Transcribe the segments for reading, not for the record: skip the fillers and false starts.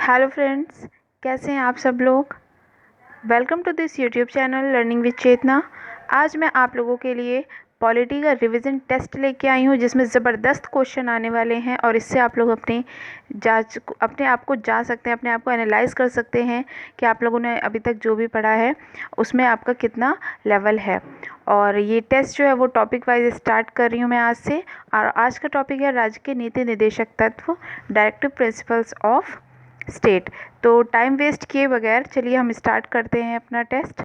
Hello friends, कैसे हैं आप सब लोग। Welcome to this YouTube channel learning with Chetna. आज मैं आप लोगों के लिए पॉलिटी का रिवीजन टेस्ट लेके आई हूँ जिसमें ज़बरदस्त क्वेश्चन आने वाले हैं और इससे आप लोग अपने आप को जांच सकते हैं, अपने आप को एनालाइज कर सकते हैं कि आप लोगों ने अभी तक जो भी पढ़ा है उसमें आपका कितना लेवल है। और ये टेस्ट जो है वो टॉपिक वाइज स्टार्ट कर रही हूँ मैं आज से। और आज का टॉपिक है राज्य के नीति निर्देशक तत्व, डायरेक्टिव प्रिंसिपल्स ऑफ स्टेट। तो टाइम वेस्ट किए बगैर चलिए हम स्टार्ट करते हैं अपना टेस्ट।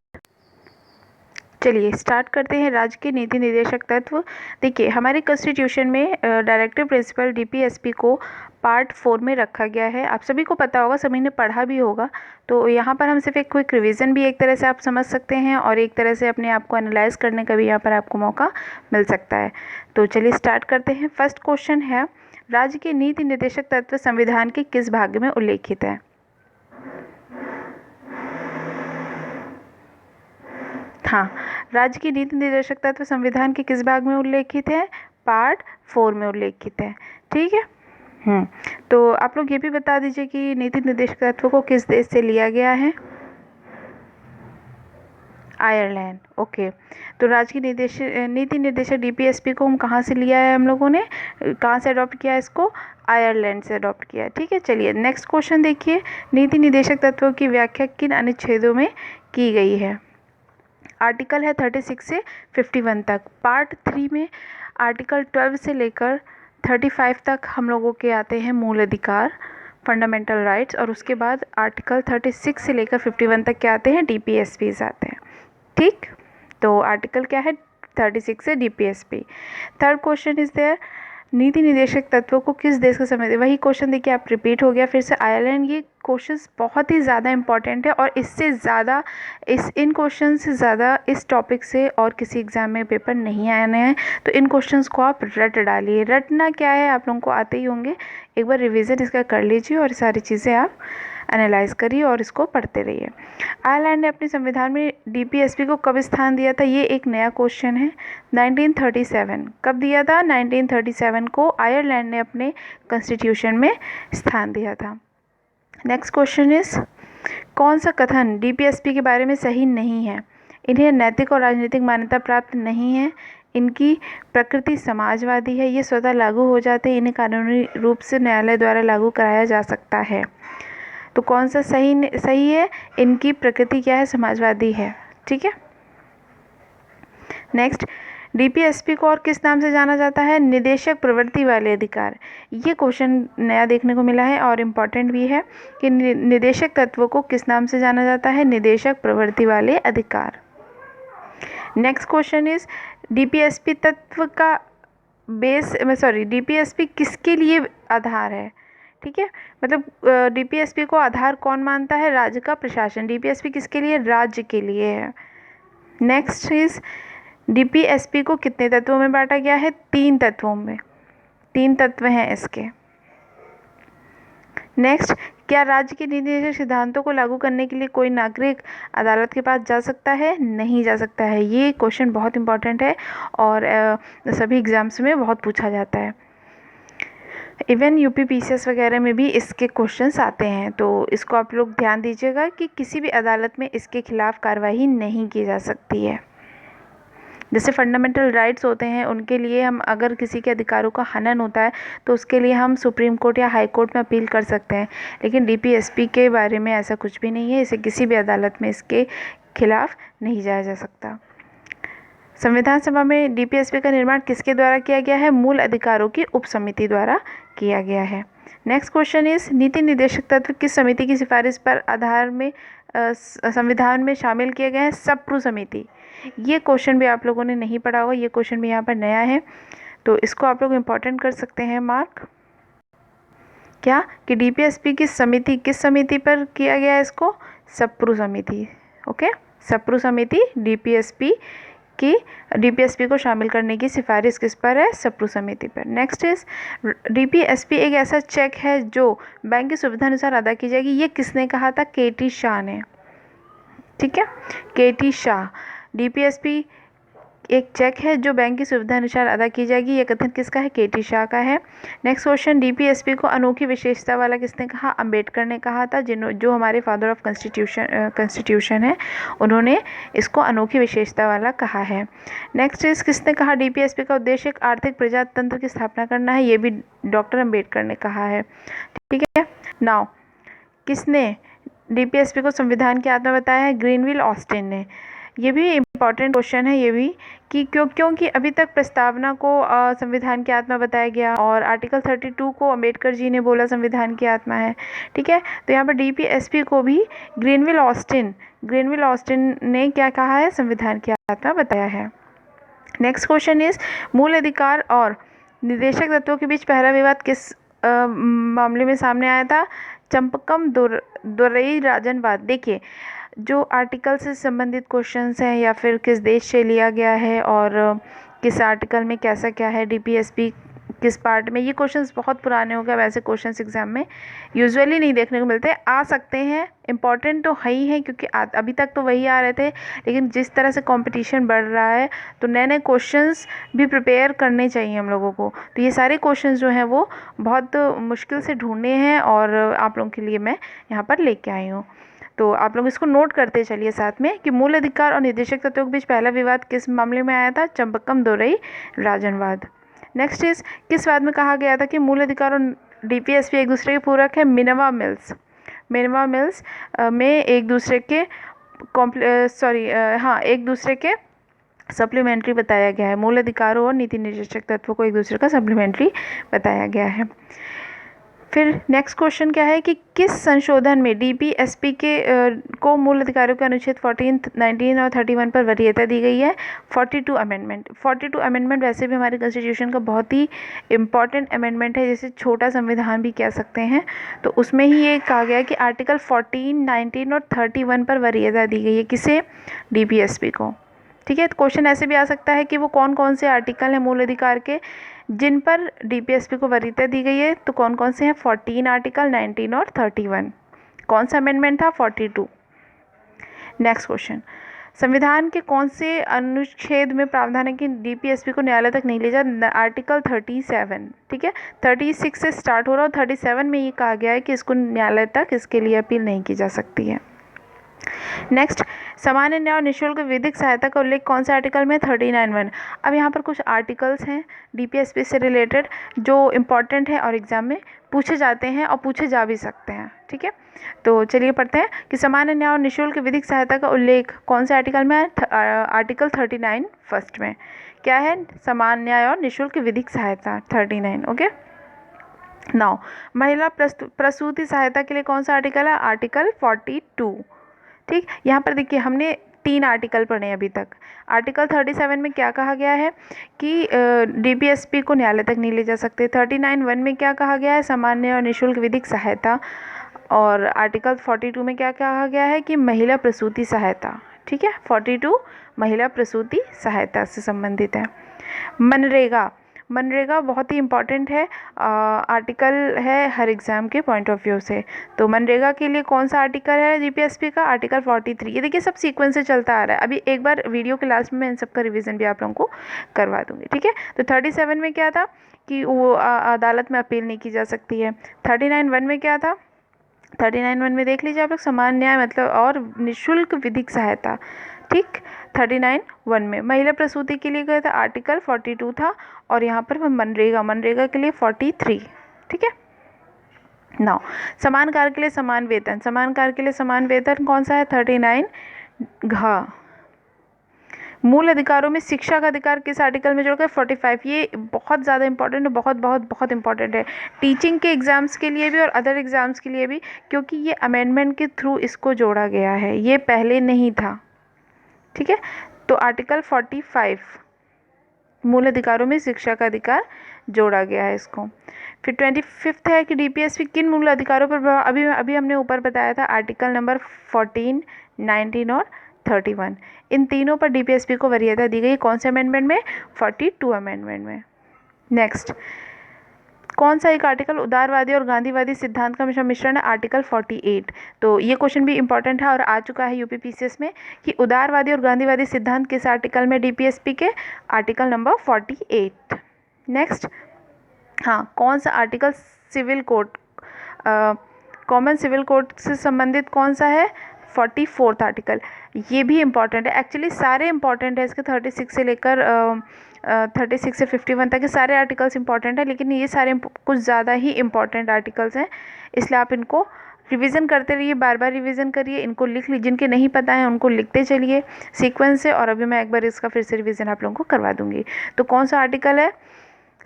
चलिए स्टार्ट करते हैं राज्य के नीति निर्देशक तत्व। देखिए, हमारे कॉन्स्टिट्यूशन में डायरेक्टिव प्रिंसिपल डीपीएसपी को पार्ट 4 में रखा गया है। आप सभी को पता होगा, सभी ने पढ़ा भी होगा। तो यहाँ पर हम सिर्फ एक क्विक रिवीजन भी एक तरह से आप समझ सकते हैं और एक तरह से अपने आप को एनालाइज करने का भी यहाँ पर आपको मौका मिल सकता है। तो चलिए स्टार्ट करते हैं। फर्स्ट क्वेश्चन है, राज्य के नीति निर्देशक तत्व संविधान के किस भाग में उल्लेखित है। हाँ, राज्य की नीति निर्देशक तत्व संविधान के किस भाग में उल्लेखित है? पार्ट 4 में उल्लेखित है। ठीक है। तो आप लोग ये भी बता दीजिए कि नीति निर्देशक तत्व को किस देश से लिया गया है? आयरलैंड। ओके। तो राज्य की नीति निर्देशक डीपीएसपी को हम कहाँ से लिया है, हम लोगों ने कहाँ से अडॉप्ट किया है इसको? आयरलैंड से अडॉप्ट किया है। ठीक है, चलिए नेक्स्ट क्वेश्चन देखिए, नीति निर्देशक तत्वों की व्याख्या किन अनुच्छेदों में की गई है? आर्टिकल है 36 से 51 तक। पार्ट 3 में आर्टिकल 12 से लेकर 35 तक हम लोगों के आते हैं मूल अधिकार, फंडामेंटल राइट्स, और उसके बाद आर्टिकल 36 से लेकर 51 तक क्या आते हैं? डीपीएसपीज आते हैं। ठीक, तो आर्टिकल क्या है? 36 से DPSP. Third question is there, नीति निर्देशक तत्वों को किस देश का संविधान, वही क्वेश्चन देखिए आप रिपीट हो गया फिर से, आयरलैंड। ये क्वेश्चंस बहुत ही ज़्यादा इंपॉर्टेंट है और इससे ज़्यादा इन क्वेश्चन से ज़्यादा इस टॉपिक से और किसी एग्ज़ाम में पेपर नहीं आने हैं। तो इन क्वेश्चंस को आप रट डालिए। रटना क्या है, आप लोगों को आते ही होंगे। एक बार रिवीजन इसका कर लीजिए और सारी चीज़ें आप एनालाइज करिए और इसको पढ़ते रहिए। आयरलैंड ने अपने संविधान में डीपीएसपी को कब स्थान दिया था? ये एक नया क्वेश्चन है। 1937। कब दिया था? 1937 को आयरलैंड ने अपने कॉन्स्टिट्यूशन में स्थान दिया था। नेक्स्ट क्वेश्चन इज, कौन सा कथन डीपीएसपी के बारे में सही नहीं है? इन्हें नैतिक और राजनीतिक मान्यता प्राप्त नहीं है, इनकी प्रकृति समाजवादी है, ये स्वतः लागू हो जाते हैं, इन्हें कानूनी रूप से न्यायालय द्वारा लागू कराया जा सकता है। तो कौन सा सही है? इनकी प्रकृति क्या है? समाजवादी है। ठीक है। नेक्स्ट, डीपीएसपी को और किस नाम से जाना जाता है? निदेशक प्रवृत्ति वाले अधिकार। ये क्वेश्चन नया देखने को मिला है और इम्पॉर्टेंट भी है कि निदेशक तत्वों को किस नाम से जाना जाता है? निदेशक प्रवृत्ति वाले अधिकार। नेक्स्ट क्वेश्चन इज, डीपीएसपी तत्व का डीपीएसपी किसके लिए आधार है? ठीक है, मतलब डीपीएसपी को आधार कौन मानता है? राज्य का प्रशासन। डीपीएसपी किसके लिए? राज्य के लिए है। नेक्स्ट इज, डीपीएसपी को कितने तत्वों में बांटा गया है? 3 तत्वों में। 3 तत्व हैं इसके। नेक्स्ट, क्या राज्य के नीति निर्देशक सिद्धांतों को लागू करने के लिए कोई नागरिक अदालत के पास जा सकता है? नहीं जा सकता है। ये क्वेश्चन बहुत इंपॉर्टेंट है और सभी एग्जाम्स में बहुत पूछा जाता है। इवन यूपीपीसीएस वगैरह में भी इसके क्वेश्चंस आते हैं। तो इसको आप लोग ध्यान दीजिएगा कि किसी भी अदालत में इसके खिलाफ कार्रवाई नहीं की जा सकती है। जैसे फंडामेंटल राइट्स होते हैं, उनके लिए हम अगर किसी के अधिकारों का हनन होता है तो उसके लिए हम सुप्रीम कोर्ट या हाई कोर्ट में अपील कर सकते हैं, लेकिन डीपीएसपी के बारे में ऐसा कुछ भी नहीं है। इसे किसी भी अदालत में इसके खिलाफ नहीं जाया जा सकता। संविधान सभा में डीपीएसपी का निर्माण किसके द्वारा किया गया है? मूल अधिकारों की उपसमिति द्वारा किया गया है। नेक्स्ट क्वेश्चन इज, नीति निर्देशक तत्व किस समिति की सिफारिश पर आधार में संविधान में शामिल किए गए हैं? सप्रू समिति। ये क्वेश्चन भी आप लोगों ने नहीं पढ़ा होगा, ये क्वेश्चन भी यहाँ पर नया है, तो इसको आप लोग इम्पोर्टेंट कर सकते हैं मार्क। क्या कि डीपीएसपी की समिति किस समिति पर किया गया है इसको? सप्रू समिति। ओके, सप्रू समिति डीपीएसपी को शामिल करने की सिफारिश किस पर है? सप्रू समिति पर। नेक्स्ट इज, डीपीएसपी एक ऐसा चेक है जो बैंक की सुविधा अनुसार अदा की जाएगी। ये किसने कहा था? केटी शाह ने। ठीक है, केटी शाह। डीपीएसपी एक चेक है जो बैंक की सुविधा अनुसार अदा की जाएगी। ये कथन किसका है? केटी शाह का है। नेक्स्ट क्वेश्चन, डीपीएसपी को अनोखी विशेषता वाला किसने कहा? अंबेडकर ने कहा था, जो हमारे फादर ऑफ कॉन्स्टिट्यूशन है, उन्होंने इसको अनोखी विशेषता वाला कहा है। नेक्स्ट इज, किसने कहा डीपीएसपी का उद्देश्य एक आर्थिक प्रजातंत्र की स्थापना करना है? ये भी डॉक्टर अंबेडकर ने कहा है। ठीक है, नाउ किसने डीपीएसपी को संविधान की आत्मा बताया है? ग्रीनविल ऑस्टिन ने। ये भी इम्पॉर्टेंट क्वेश्चन है ये भी, कि क्योंकि अभी तक प्रस्तावना को संविधान की आत्मा बताया गया और आर्टिकल 32 को अंबेडकर जी ने बोला संविधान की आत्मा है। ठीक है, तो यहाँ पर डीपीएसपी को भी ग्रीनविल ऑस्टिन ने क्या कहा है? संविधान की आत्मा बताया है। नेक्स्ट क्वेश्चन इज, मूल अधिकार और निदेशक तत्वों के बीच पहला विवाद किस मामले में सामने आया था? चंपकम दोरई राजनवाद। देखिए, जो आर्टिकल से संबंधित क्वेश्चंस हैं या फिर किस देश से लिया गया है और किस आर्टिकल में कैसा क्या है, डीपीएसपी किस पार्ट में, ये क्वेश्चंस बहुत पुराने हो गए। वैसे क्वेश्चंस एग्जाम में यूजुअली नहीं देखने को मिलते, आ सकते हैं, इंपॉर्टेंट तो है ही है क्योंकि अभी तक तो वही आ रहे थे, लेकिन जिस तरह से कंपटीशन बढ़ रहा है तो नए नए क्वेश्चंस भी प्रिपेयर करने चाहिए हम लोगों को। तो ये सारे क्वेश्चंस जो हैं वो बहुत मुश्किल से ढूंढने हैं और आप लोगों के लिए मैं यहाँ पर लेके आई हूँ। तो आप लोग इसको नोट करते चलिए साथ में कि मूल अधिकार और निदेशक तत्वों के बीच पहला विवाद किस मामले में आया था? चंपकम दोरई राजनवाद। नेक्स्ट इज, किस वाद में कहा गया था कि मूल अधिकार और डीपीएसपी एक दूसरे के पूरक है? मिनर्वा मिल्स में एक दूसरे के एक दूसरे के सप्लीमेंट्री बताया गया है। मूल अधिकारों और नीति निर्देशक तत्वों को एक दूसरे का सप्लीमेंट्री बताया गया है। फिर नेक्स्ट क्वेश्चन क्या है कि किस संशोधन में डीपीएसपी को मूल अधिकारों के अनुच्छेद 14, 19 और 31 पर वरीयता दी गई है? 42 अमेंडमेंट वैसे भी हमारे कॉन्स्टिट्यूशन का बहुत ही इम्पॉर्टेंट अमेंडमेंट है, जैसे छोटा संविधान भी कह सकते हैं। तो उसमें ही ये कहा गया है कि आर्टिकल 14, 19 और 31 पर वरीयता दी गई है। किसे? डीपीएसपी को। ठीक है, तो क्वेश्चन ऐसे भी आ सकता है कि वो कौन कौन से आर्टिकल हैं मूल अधिकार के जिन पर डीपीएसपी को वरीयता दी गई है? तो कौन कौन से हैं? 14 आर्टिकल, 19 और 31। कौन सा अमेंडमेंट था? 42। नेक्स्ट क्वेश्चन, संविधान के कौन से अनुच्छेद में प्रावधान है कि डीपीएसपी को न्यायालय तक नहीं ले जा? आर्टिकल 37। ठीक है, 36 से स्टार्ट हो रहा है और 37 में ये कहा गया है कि इसको न्यायालय तक इसके लिए अपील नहीं की जा सकती है। नेक्स्ट, सामान्य न्याय और निःशुल्क विधिक सहायता का उल्लेख कौन से आर्टिकल में? 39(1). अब यहाँ पर कुछ आर्टिकल्स हैं डीपीएसपी से रिलेटेड जो इम्पॉर्टेंट है और एग्जाम में पूछे जाते हैं और पूछे जा भी सकते हैं। ठीक है, तो चलिए पढ़ते हैं कि सामान्य न्याय और निःशुल्क विधिक सहायता का उल्लेख कौन से आर्टिकल में है? आर्टिकल 39 फर्स्ट में क्या है? सामान्य न्याय और निःशुल्क विधिक सहायता 39। ओके, नाउ महिला प्रसूति सहायता के लिए कौन सा आर्टिकल है? आर्टिकल 42। ठीक, यहाँ पर देखिए हमने 3 आर्टिकल पढ़े अभी तक। आर्टिकल 37 में क्या कहा गया है कि डीपीएसपी को न्यायालय तक नहीं ले जा सकते। 39(1) में क्या कहा गया है? सामान्य और निःशुल्क विधिक सहायता। और आर्टिकल 42 में क्या कहा गया है कि महिला प्रसूति सहायता। ठीक है, 42 महिला प्रसूति सहायता से संबंधित है। मनरेगा बहुत ही इम्पॉर्टेंट है, आर्टिकल है हर एग्ज़ाम के पॉइंट ऑफ व्यू से। तो मनरेगा के लिए कौन सा आर्टिकल है डीपीएसपी का? आर्टिकल 43। ये देखिए सब सीक्वेंस से चलता आ रहा है। अभी एक बार वीडियो के लास्ट में मैं इन सब का रिवीजन भी आप लोगों को करवा दूंगी। ठीक है, तो 37 में क्या था कि वो अदालत में अपील नहीं की जा सकती है। 39(1) में क्या था? 39(1) में देख लीजिए आप लोग, समान न्याय मतलब और निःशुल्क विधिक सहायता। ठीक, 39(1) में महिला प्रसूति के लिए गया था आर्टिकल 42 था और यहाँ पर मनरेगा के लिए 43। ठीक है, नाउ समान कार्य के लिए समान वेतन कौन सा है? 39 घ। मूल अधिकारों में शिक्षा का अधिकार किस आर्टिकल में जोड़ा गया? 45। ये बहुत ज़्यादा इंपॉर्टेंट है, बहुत इंपॉर्टेंट है टीचिंग के एग्जाम्स के लिए भी और अदर एग्जाम्स के लिए भी, क्योंकि ये अमेंडमेंट के थ्रू इसको जोड़ा गया है, ये पहले नहीं था। ठीक है, तो आर्टिकल 45 मूल अधिकारों में शिक्षा का अधिकार जोड़ा गया है इसको। फिर 25 है कि डीपीएसपी किन मूल अधिकारों पर अभी हमने ऊपर बताया था आर्टिकल नंबर 14, 19 और 31। इन तीनों पर डीपीएसपी को वरीयता दी गई। कौन से अमेंडमेंट में? 42 अमेंडमेंट में। नेक्स्ट, कौन सा एक आर्टिकल उदारवादी और गांधीवादी सिद्धांत का मिश्रण है? आर्टिकल 48। तो ये क्वेश्चन भी इंपॉर्टेंट है और आ चुका है यूपीपीसीएस में कि उदारवादी और गांधीवादी सिद्धांत किस आर्टिकल में? डीपीएसपी के आर्टिकल नंबर 48। नेक्स्ट, हाँ, कौन सा article civil code, common civil code से संबंधित कौन सा है? 44th article. ये भी इम्पॉर्टेंट है, एक्चुअली सारे इम्पॉर्टेंट है इसके 36 से लेकर 36 से 51 तक के सारे आर्टिकल्स इंपॉर्टेंट है, लेकिन ये सारे कुछ ज़्यादा ही इंपॉर्टेंट आर्टिकल्स हैं, इसलिए आप इनको रिवीजन करते रहिए, बार बार रिवीजन करिए, इनको लिख लीजिए, जिनके नहीं पता है उनको लिखते चलिए सीक्वेंस से, और अभी मैं एक बार इसका फिर से रिवीजन आप लोगों को करवा दूंगी। तो कौन सा आर्टिकल है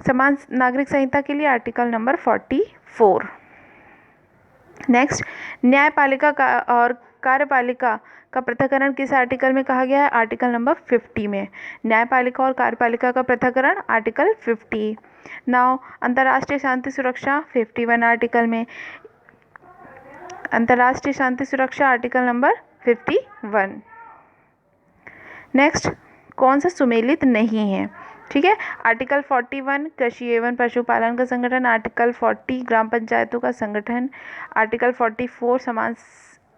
समान नागरिक संहिता के लिए? Article number 44। नेक्स्ट, न्यायपालिका का और कार्यपालिका का पृथक्करण किस आर्टिकल में कहा गया है? आर्टिकल नंबर 50 में। न्यायपालिका और कार्यपालिका का पृथक्करण आर्टिकल 50। नाउ अंतर्राष्ट्रीय शांति सुरक्षा 51 आर्टिकल में। अंतर्राष्ट्रीय शांति सुरक्षा आर्टिकल नंबर 51। नेक्स्ट, कौन सा सुमेलित नहीं है? ठीक है, आर्टिकल 41 कृषि एवं पशुपालन का संगठन, आर्टिकल 40 ग्राम पंचायतों का संगठन, आर्टिकल 44 समान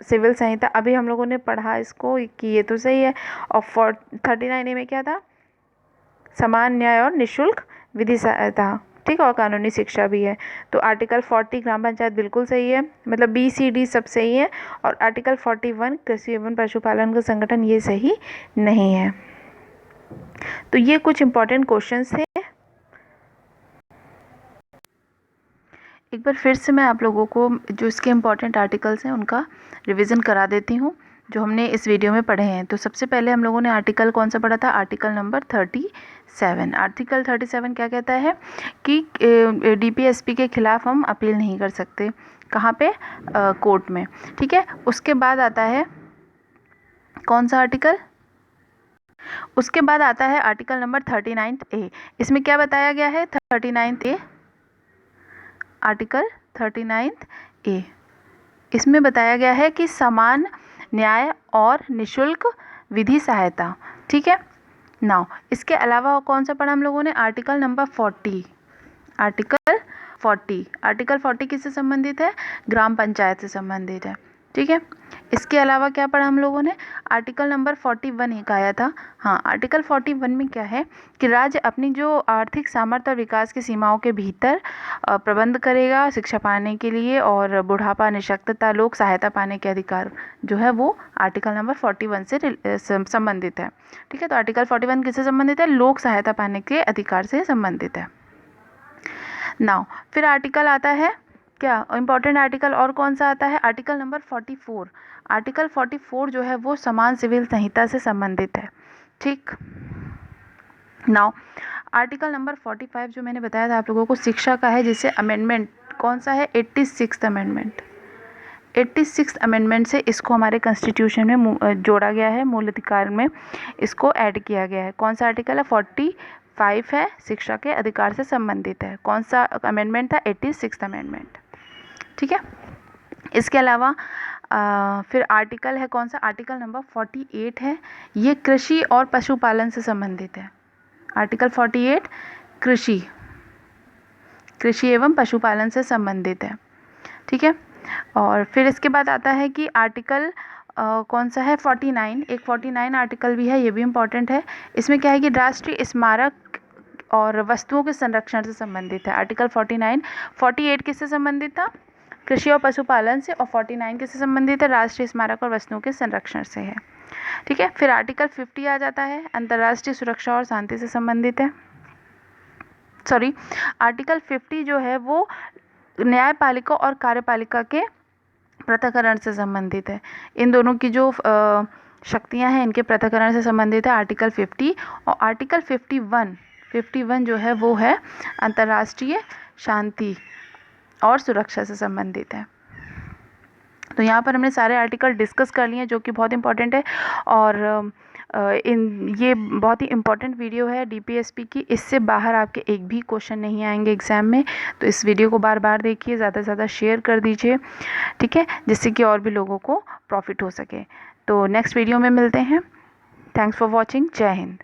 सिविल संहिता, अभी हम लोगों ने पढ़ा इसको कि ये तो सही है, और 39A में क्या था? समान न्याय और निःशुल्क विधि सहायता, ठीक है, और कानूनी शिक्षा भी है। तो आर्टिकल 40 ग्राम पंचायत बिल्कुल सही है, मतलब BCD सब सही है, और आर्टिकल 41 कृषि एवं पशुपालन का संगठन ये सही नहीं है। तो ये कुछ इंपॉर्टेंट क्वेश्चंस थे। एक बार फिर से मैं आप लोगों को जो इसके इम्पॉर्टेंट आर्टिकल्स हैं उनका रिवीजन करा देती हूँ जो हमने इस वीडियो में पढ़े हैं। तो सबसे पहले हम लोगों ने आर्टिकल कौन सा पढ़ा था? Article number 37। आर्टिकल 37 क्या कहता है कि DPSP के खिलाफ हम अपील नहीं कर सकते। कहाँ पे? कोर्ट में, ठीक है। उसके बाद आता है कौन सा आर्टिकल? उसके बाद आता है आर्टिकल नंबर 39A। इसमें क्या बताया गया है? 39A, आर्टिकल 39A, इसमें बताया गया है कि समान न्याय और निःशुल्क विधि सहायता, ठीक है। नाउ इसके अलावा कौन सा पढ़ा हम लोगों ने? Article number 40। आर्टिकल 40 किससे संबंधित है? ग्राम पंचायत से संबंधित है, ठीक है। इसके अलावा क्या पढ़ा हम लोगों ने? आर्टिकल नंबर 41 एक आया था। हाँ, आर्टिकल 41 में क्या है कि राज्य अपनी जो आर्थिक सामर्थ्य और विकास की सीमाओं के भीतर प्रबंध करेगा शिक्षा पाने के लिए, और बुढ़ापा, निःशक्तता, लोक सहायता पाने के अधिकार जो है वो आर्टिकल नंबर 41 से संबंधित है, ठीक है। तो आर्टिकल 41 किससे संबंधित है? लोक सहायता पाने के अधिकार से संबंधित है। नाउ फिर आर्टिकल आता है क्या इम्पोर्टेंट आर्टिकल, और कौन सा आता है? Article number 44। आर्टिकल 44 जो है वो समान सिविल संहिता से संबंधित है, ठीक। नाउ आर्टिकल नंबर 45 जो मैंने बताया था आप लोगों को शिक्षा का है, जिसे अमेंडमेंट कौन सा है? 86th amendment. 86th अमेंडमेंट से इसको हमारे कॉन्स्टिट्यूशन में जोड़ा गया है, मूल अधिकार में इसको ऐड किया गया है। कौन सा आर्टिकल है? 45 है, शिक्षा के अधिकार से संबंधित है। कौन सा अमेंडमेंट था? 86th अमेंडमेंट, ठीक है। इसके अलावा फिर आर्टिकल है कौन सा? आर्टिकल नंबर 48 है, ये कृषि और पशुपालन से संबंधित है। आर्टिकल 48 कृषि एवं पशुपालन से संबंधित है, ठीक है। और फिर इसके बाद आता है कि आर्टिकल कौन सा है? 49। एक 49 आर्टिकल भी है, ये भी इम्पॉर्टेंट है। इसमें क्या है कि राष्ट्रीय स्मारक और वस्तुओं के संरक्षण से संबंधित है। आर्टिकल 49। 48 किससे संबंधित था? कृषि और पशुपालन से, और 49 किससे संबंधित है? राष्ट्रीय स्मारक और वस्तुओं के संरक्षण से है, ठीक है। फिर आर्टिकल 50 आ जाता है, अंतर्राष्ट्रीय सुरक्षा और शांति से संबंधित है। सॉरी, आर्टिकल 50 जो है वो न्यायपालिका और कार्यपालिका के पृथक्करण से संबंधित है। इन दोनों की जो शक्तियां हैं इनके पृथक्करण से संबंधित है आर्टिकल 50। और आर्टिकल 51 जो है वो है अंतर्राष्ट्रीय शांति और सुरक्षा से संबंधित है। तो यहाँ पर हमने सारे आर्टिकल डिस्कस कर लिए जो कि बहुत इंपॉर्टेंट है, और ये बहुत ही इम्पॉर्टेंट वीडियो है DPSP की। इससे बाहर आपके एक भी क्वेश्चन नहीं आएंगे एग्ज़ाम में, तो इस वीडियो को बार बार देखिए, ज़्यादा से ज़्यादा शेयर कर दीजिए, ठीक है, जिससे कि और भी लोगों को प्रॉफिट हो सके। तो नेक्स्ट वीडियो में मिलते हैं। Thanks for watching. जय हिंद।